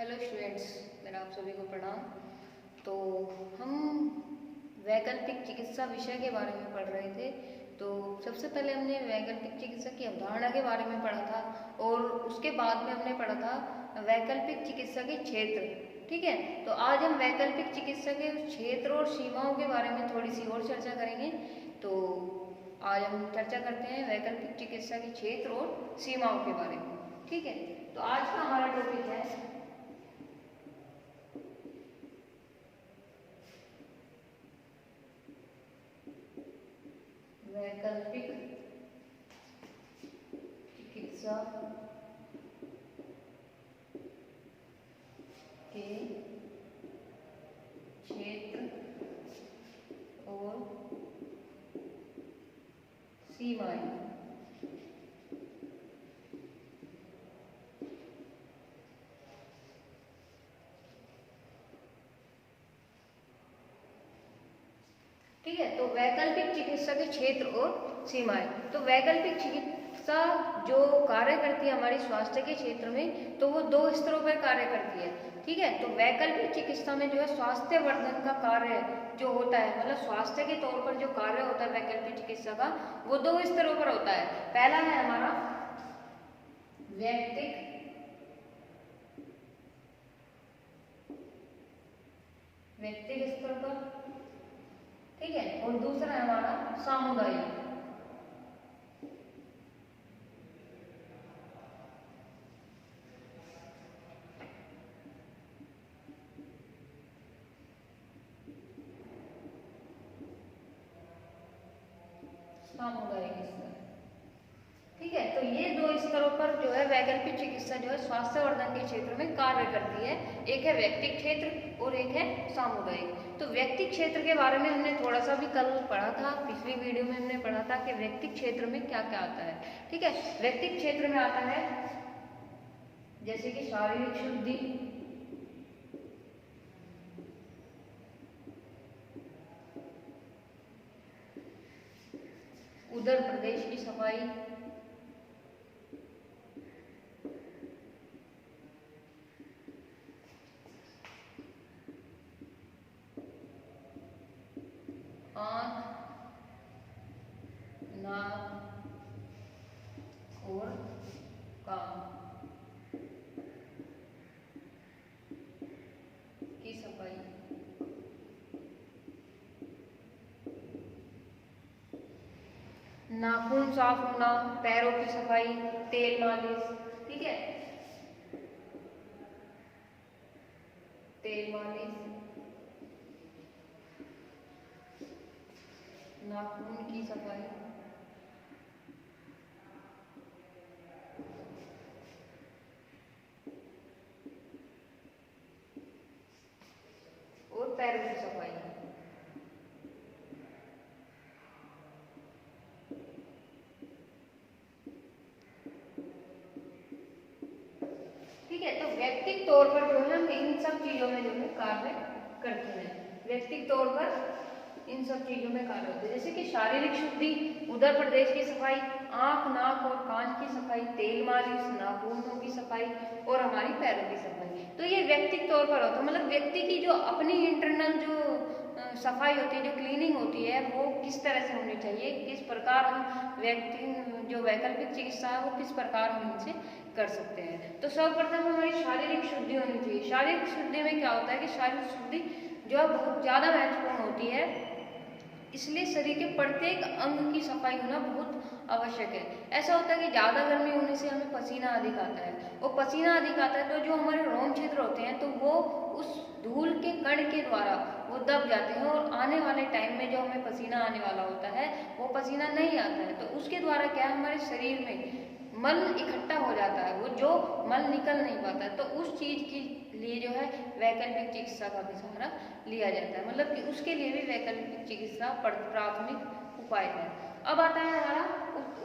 Hello students, मेरा आप सभी को प्रणाम। तो हम वैकल्पिक चिकित्सा विषय के बारे में पढ़ रहे थे। तो सबसे पहले हमने वैकल्पिक चिकित्सा की अवधारणा के बारे में पढ़ा था और उसके बाद में हमने पढ़ा था वैकल्पिक चिकित्सा के क्षेत्र। ठीक है, तो आज हम वैकल्पिक चिकित्सा के क्षेत्र और सीमाओं के बारे में थोड़ी सी और चर्चा करेंगे। तो आज हम चर्चा करते हैं वैकल्पिक चिकित्सा के क्षेत्र और सीमाओं के बारे में। ठीक है, तो आज का हमारा टॉपिक है वैकल्पिक चिकित्सा के क्षेत्र और सीमाएं। ठीक है, तो वैकल्पिक चिकित्सा के क्षेत्र और सीमाएं। तो वैकल्पिक चिकित्सा जो कार्य करती है हमारे स्वास्थ्य के क्षेत्र में, तो वो दो स्तरों पर कार्य करती है। ठीक है, तो वैकल्पिक चिकित्सा में जो है स्वास्थ्य वर्धन का कार्य जो होता है, मतलब स्वास्थ्य के तौर पर जो कार्य होता है वैकल्पिक चिकित्सा का, वो दो स्तरों पर होता है। पहला है हमारा व्यक्तिगत स्तर पर। ठीक है, और दूसरा है हमारा सामुदायिक। सामुदायिक स्तर। ठीक है, तो ये दो स्तरों पर जो है वैकल्पिक चिकित्सा जो है स्वास्थ्य वर्धन के क्षेत्र में कार्य करती है। एक है व्यक्तिगत क्षेत्र और एक है सामुदायिक। तो व्यक्तिगत क्षेत्र के बारे में हमने थोड़ा सा भी कल पढ़ा था, पिछली वीडियो में हमने पढ़ा था कि व्यक्तिगत क्षेत्र में क्या क्या आता है। ठीक है, व्यक्तिगत क्षेत्र में आता है जैसे कि शारीरिक शुद्धि, उदर प्रदेश की सफाई, आंख, नाक और कान की सफाई, नाखून साफ होना, पैरों की सफाई, तेल मालिश। ठीक है, तेल मालिश, नाखून की सफाई, और पैरों की सफाई। ठीक है, तो व्यक्तिगत तौर पर जो है हम इन सब चीजों में जो है कार्य करते हैं। व्यक्तिगत तौर पर इन सब चीजों में कार्य होते हैं, जैसे कि शारीरिक शुद्धि, उदर प्रदेश की सफाई, आंख, नाक और कान की सफाई, तेल मालिश, नाखूनों की सफाई और हमारी पैरों की सफाई। तो ये व्यक्तिगत तौर पर होता है, मतलब व्यक्ति की जो अपनी इंटरनल जो सफाई होती है, जो क्लीनिंग होती है, वो किस तरह से होनी चाहिए, किस प्रकार हम व्यक्ति जो वैकल्पिक चिकित्सा है वो किस प्रकार हम इनसे कर सकते हैं। तो सर्वप्रथम हमारी शारीरिक शुद्धि होनी चाहिए। शारीरिक शुद्धि में क्या होता है कि शारीरिक शुद्धि जो है बहुत ज़्यादा महत्वपूर्ण होती है, इसलिए शरीर के प्रत्येक अंग की सफाई होना बहुत आवश्यक है। ऐसा होता है कि ज़्यादा गर्मी होने से हमें पसीना अधिक आता है, और पसीना अधिक आता है तो जो हमारे रोम छिद्र होते हैं तो वो उस धूल के कण के द्वारा वो दब जाते हैं, और आने वाले टाइम में जो हमें पसीना आने वाला होता है वो पसीना नहीं आता है। तो उसके द्वारा क्या है, हमारे शरीर में मल इकट्ठा हो जाता है, वो जो मल निकल नहीं पाता है। तो उस चीज के लिए जो है वैकल्पिक चिकित्सा का भी सहारा लिया जाता है, मतलब कि उसके लिए भी वैकल्पिक चिकित्सा प्राथमिक उपाय है। अब आता है हमारा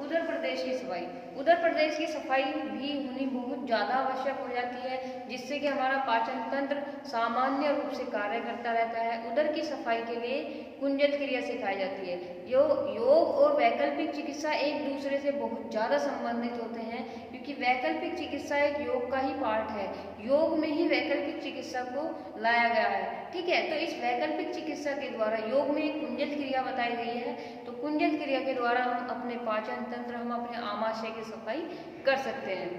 उदर प्रदेश की सफाई। उदर प्रदेश की सफाई भी होनी बहुत ज़्यादा आवश्यक हो जाती है, जिससे कि हमारा पाचन तंत्र सामान्य रूप से कार्य करता रहता है। उदर की सफाई के लिए कुंजल क्रिया सिखाई जाती है। योग और वैकल्पिक चिकित्सा एक दूसरे से बहुत ज़्यादा संबंधित होते हैं, क्योंकि वैकल्पिक चिकित्सा एक योग का ही पार्ट है। योग में ही वैकल्पिक चिकित्सा को लाया गया है, ठीक है। तो इस वैकल्पिक चिकित्सा के द्वारा योग में एक कुंजल क्रिया बताई गई है, तो कुंजल क्रिया के द्वारा हम अपने पाचन तंत्र, हम अपने आमाशय की सफाई कर सकते हैं,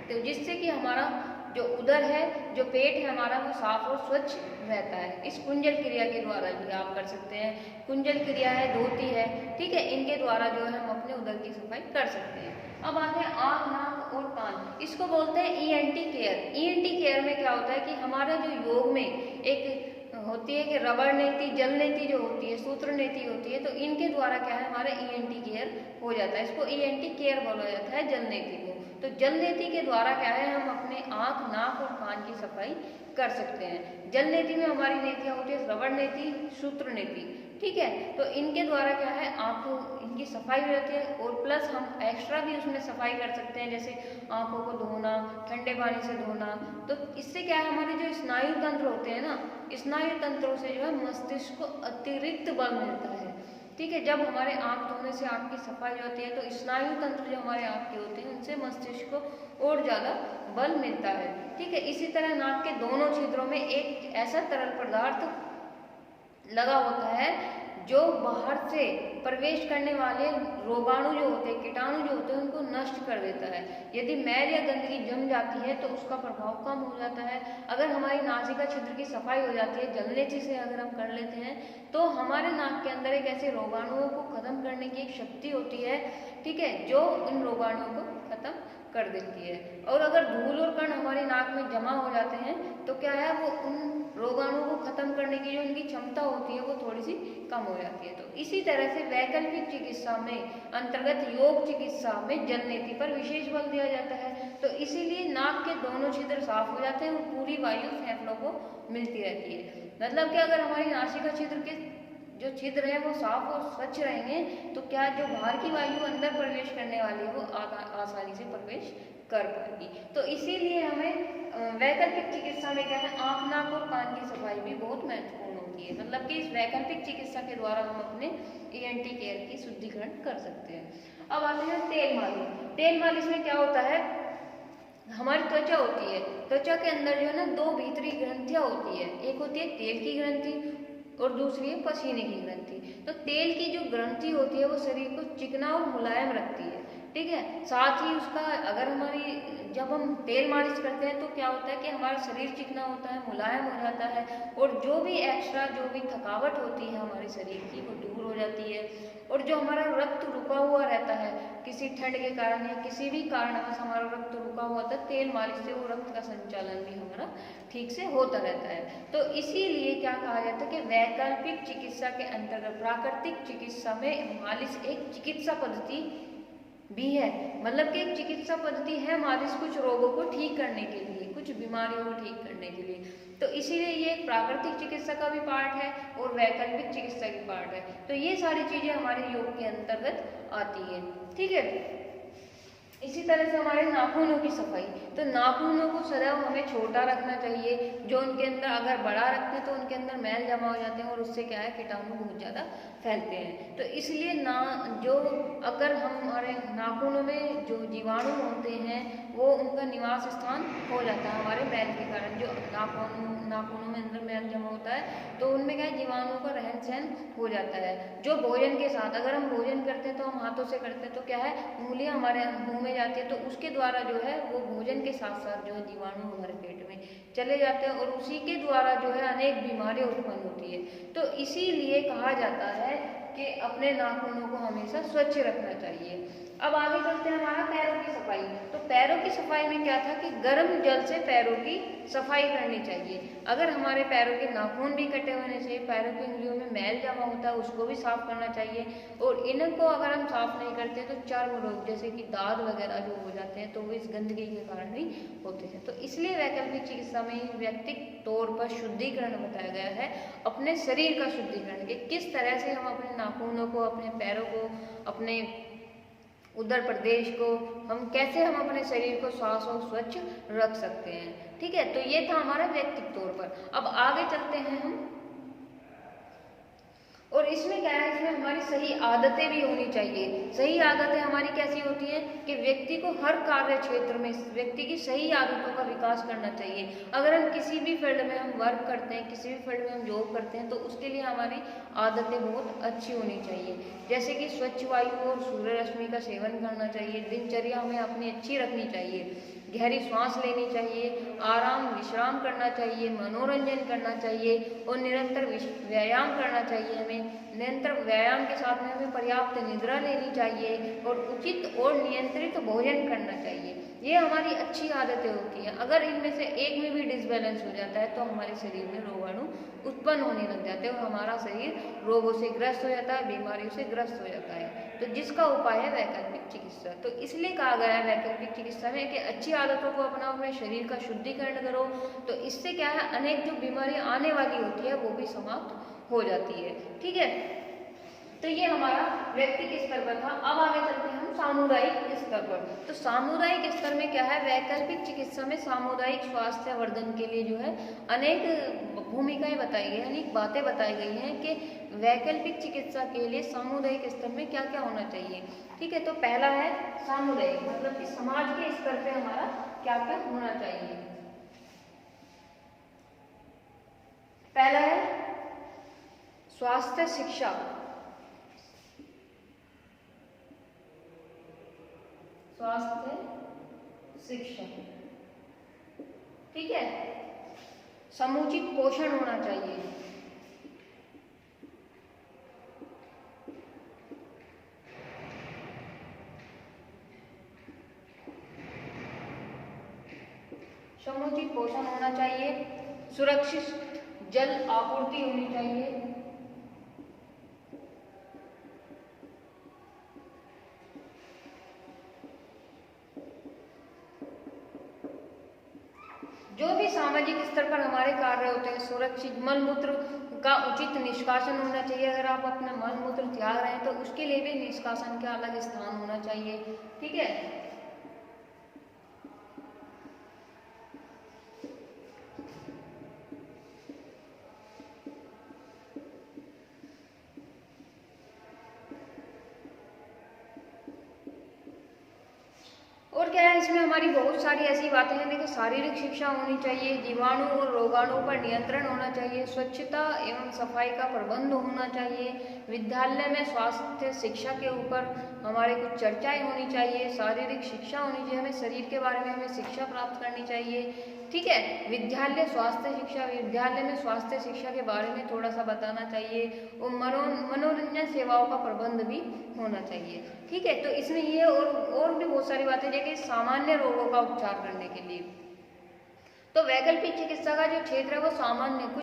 तो जिससे कि हमारा जो उदर है, जो पेट है हमारा, वो साफ और स्वच्छ रहता है। इस कुंजल क्रिया के द्वारा भी आप कर सकते हैं। कुंजल क्रिया है, धोती है, ठीक है, इनके द्वारा जो है हम अपने उदर की सफाई कर सकते हैं। अब आते हैं आँख, नाक और कान। इसको बोलते हैं ईएनटी केयर। ईएनटी केयर में क्या होता है कि हमारा जो योग में एक होती है कि रबड़ नीति, जल नीति जो होती है, सूत्र नीति होती है, तो इनके द्वारा क्या है हमारा ईएनटी केयर हो जाता है। इसको ईएनटी केयर बोला जाता है, जल नीति को। तो जल नीति के द्वारा क्या है हम अपने आँख, नाक और कान की सफाई कर सकते हैं। जल नीति में हमारी नीतियाँ होती है रबड़ नीति, सूत्र नीति, ठीक है। तो इनके द्वारा क्या है आँखों इनकी सफाई हो जाती है, और प्लस हम एक्स्ट्रा भी उसमें सफाई कर सकते हैं, जैसे आँखों को धोना, ठंडे पानी से धोना। तो इससे क्या है हमारे जो स्नायु तंत्र होते हैं ना, स्नायु तंत्रों से जो है मस्तिष्क को अतिरिक्त बल मिलता है, ठीक है। जब हमारे आँख धोने से आँख की सफाई होती है, तो स्नायु तंत्र जो हमारे आँख के होते हैं उनसे मस्तिष्क को और ज़्यादा बल मिलता है, ठीक है। इसी तरह नाक के दोनों छिद्रों में एक ऐसा तरल पदार्थ लगा होता है जो बाहर से प्रवेश करने वाले रोगाणु जो होते हैं, कीटाणु जो होते हैं, उनको नष्ट कर देता है। यदि मैल या गंदगी जम जाती है तो उसका प्रभाव कम हो जाता है। अगर हमारी नासिका छिद्र की सफाई हो जाती है, जलनेची से अगर हम कर लेते हैं, तो हमारे नाक के अंदर एक ऐसे रोगाणुओं को खत्म करने की एक शक्ति होती है, ठीक है, जो इन रोगाणुओं को खत्म कर देती है। और अगर धूल और कण हमारी नाक में जमा हो जाते हैं तो क्या है वो उन रोगाणुओं को खत्म करने की जो उनकी क्षमता होती है वो थोड़ी सी कम हो जाती है। तो इसी तरह से वैकल्पिक चिकित्सा में अंतर्गत योग चिकित्सा में जल नीति पर विशेष बल दिया जाता है। तो इसीलिए नाक के दोनों छिद्र साफ हो जाते हैं और पूरी वायु फेफड़ों को मिलती रहती है। मतलब कि अगर हमारी नासिका छिद्र के जो छिद्र है वो साफ और स्वच्छ रहेंगे तो क्या जो बाहर की वायु अंदर प्रवेश करने वाली है वो आसानी से प्रवेश कर पाएगी। तो इसीलिए हमें वैकल्पिक चिकित्सा में क्या है आँख, नाक और कान की सफाई भी बहुत महत्वपूर्ण होती है। मतलब कि इस वैकल्पिक चिकित्सा के द्वारा हम अपने ईएनटी केयर की शुद्धिकरण कर सकते हैं। अब आते हैं तेल मालिश। तेल मालिश में क्या होता है, हमारी त्वचा होती है, त्वचा के अंदर जो है ना दो भीतरी ग्रंथियां होती है, एक होती है तेल की ग्रंथि और दूसरी है पसीने की ग्रंथि। तो तेल की जो ग्रंथि होती है वो शरीर को चिकना और मुलायम रखती है, ठीक है। साथ ही उसका अगर हमारी जब हम तेल मालिश करते हैं तो क्या होता है कि हमारा शरीर चिकना होता है, मुलायम हो जाता है, और जो भी एक्स्ट्रा जो भी थकावट होती है हमारे शरीर की वो दूर हो जाती है। और जो हमारा रक्त रुका हुआ रहता है किसी ठंड के कारण या किसी भी कारणवश हमारा रक्त रुका हुआ था, तेल मालिश से वो रक्त का संचालन भी हमारा ठीक से होता रहता है। तो इसीलिए क्या कहा जाता है कि वैकल्पिक चिकित्सा के अंतर्गत प्राकृतिक चिकित्सा में मालिश एक चिकित्सा पद्धति भी है। मतलब कि एक चिकित्सा पद्धति है मालिश कुछ रोगों को ठीक करने के लिए, कुछ बीमारियों को ठीक करने के लिए। तो इसीलिए ये एक प्राकृतिक चिकित्सा का भी पार्ट है और वैकल्पिक चिकित्सा की पार्ट है। तो ये सारी चीजें हमारे योग के अंतर्गत आती है, ठीक है। इसी तरह से हमारे नाखूनों की सफाई, तो नाखूनों को सदैव हमें छोटा रखना चाहिए। जो उनके अंदर अगर बड़ा रखते हैं तो उनके अंदर मैल जमा हो जाते हैं और उससे क्या है कीटाणु बहुत ज़्यादा फैलते हैं। तो इसलिए अगर हमारे नाखूनों में जो जीवाणु होते हैं वो उनका निवास स्थान हो जाता है हमारे मैल के कारण। जो नाखूनों में अंदर मैल जमा होता है तो उनमें क्या है जीवाणुओं का रहन सहन हो जाता है। जो भोजन के साथ अगर हम भोजन करते हैं तो हम हाथों से करते हैं तो क्या है उंगलियां हमारे मुंह में जाती है, तो उसके द्वारा जो है वो भोजन के साथ साथ जो है जीवाणु हमारे पेट में चले जाते हैं और उसी के द्वारा जो है अनेक बीमारियां उत्पन्न होती है। तो इसीलिए कहा जाता है कि अपने नाखूनों को हमेशा स्वच्छ रखना चाहिए। अब आगे चलते हैं हमारा पैरों की सफाई। तो पैरों की सफाई में क्या था कि गर्म जल से पैरों की सफाई करनी चाहिए। अगर हमारे पैरों के नाखून भी कटे होने चाहिए, पैरों की उंगलियों में मैल जमा होता है उसको भी साफ करना चाहिए। और इनको अगर हम साफ नहीं करते तो चर्म रोग जैसे कि दाद वगैरह जो हो जाते हैं तो वो इस गंदगी के कारण ही होते हैं। तो इसलिए वैकल्पिक चिकित्सा में व्यक्तिगत तौर पर शुद्धिकरण बताया गया है, अपने शरीर का शुद्धिकरण कि किस तरह से हम अपने नाखूनों को, अपने पैरों को, अपने उत्तर प्रदेश को, हम कैसे हम अपने शरीर को साफ और स्वच्छ रख सकते हैं। ठीक है, तो ये था हमारा व्यक्तिगत तौर पर। अब आगे चलते हैं हम, और इसमें क्या है, इसमें हमारी सही आदतें भी होनी चाहिए। सही आदतें हमारी कैसी होती हैं कि व्यक्ति को हर कार्य क्षेत्र में व्यक्ति की सही आदतों का विकास करना चाहिए। अगर हम किसी भी फील्ड में हम वर्क करते हैं, किसी भी फील्ड में हम जॉब करते हैं, तो उसके लिए हमारी आदतें बहुत अच्छी होनी चाहिए। जैसे कि स्वच्छ वायु और सूर्य रश्मि का सेवन करना चाहिए, दिनचर्या हमें अपनी अच्छी रखनी चाहिए, गहरी सांस लेनी चाहिए, आराम विश्राम करना चाहिए, मनोरंजन करना चाहिए और निरंतर व्यायाम करना चाहिए। हमें निरंतर व्यायाम के साथ में हमें पर्याप्त निद्रा लेनी चाहिए और उचित और नियंत्रित भोजन करना चाहिए। ये हमारी अच्छी आदतें होती हैं। अगर इनमें से एक में भी डिसबैलेंस हो जाता है तो हमारे शरीर में रोगाणु उत्पन्न होने लग जाते हैं और हमारा शरीर रोगों से ग्रस्त हो जाता है, बीमारियों से ग्रस्त हो जाता है। तो जिसका उपाय है वैकल्पिक चिकित्सा। तो इसलिए कहा गया है वैकल्पिक चिकित्सा में कि अच्छी आदतों को अपनाओ, अपने शरीर का शुद्धिकरण करो, तो इससे क्या है, अनेक जो बीमारियां आने वाली होती है वो भी समाप्त हो जाती है। ठीक है, तो ये हमारा व्यक्तिगत स्तर पर था। अब आगे चलते हैं हम सामुदायिक स्तर पर। तो सामुदायिक स्तर में क्या है, वैकल्पिक चिकित्सा में सामुदायिक स्वास्थ्य वर्धन के लिए जो है अनेक भूमिकाएं बताई गई, अनेक बातें बताई गई हैं कि वैकल्पिक चिकित्सा के लिए सामुदायिक स्तर में क्या क्या होना चाहिए। ठीक है, तो पहला है सामुदायिक, मतलब कि समाज के स्तर पे हमारा क्या क्या होना चाहिए। पहला है स्वास्थ्य शिक्षा। स्वास्थ्य शिक्षा, ठीक है। समुचित पोषण होना चाहिए। समुचित पोषण होना चाहिए, सुरक्षित जल आपूर्ति होनी चाहिए, जो भी सामाजिक स्तर पर हमारे कार्य होते हैं, सुरक्षित मल मूत्र का उचित निष्कासन होना चाहिए। अगर आप अपना मल मूत्र त्याग रहे हैं तो उसके लिए भी निष्कासन का अलग स्थान होना चाहिए। ठीक है, और क्या है, इसमें हमारी बहुत सारी ऐसी बातें हैं। देखिए, शारीरिक शिक्षा होनी चाहिए, जीवाणु और रोगाणु पर नियंत्रण होना चाहिए, स्वच्छता एवं सफाई का प्रबंध होना चाहिए, विद्यालय में स्वास्थ्य शिक्षा के ऊपर हमारे कुछ चर्चाएं होनी चाहिए, शारीरिक शिक्षा होनी चाहिए, हमें शरीर के बारे में हमें शिक्षा प्राप्त करनी चाहिए। ठीक है, विद्यालय स्वास्थ्य शिक्षा, विद्यालय में स्वास्थ्य शिक्षा के बारे में थोड़ा सा बताना चाहिए और मनोरंजन सेवाओं का प्रबंध भी होना चाहिए। ठीक है, तो इसमें ये और भी बहुत सारी बातें जैसे सामान्य रोगों का उपचार करने के लिए। तो वैकल्पिक चिकित्सा का जो क्षेत्र है वो सामान्य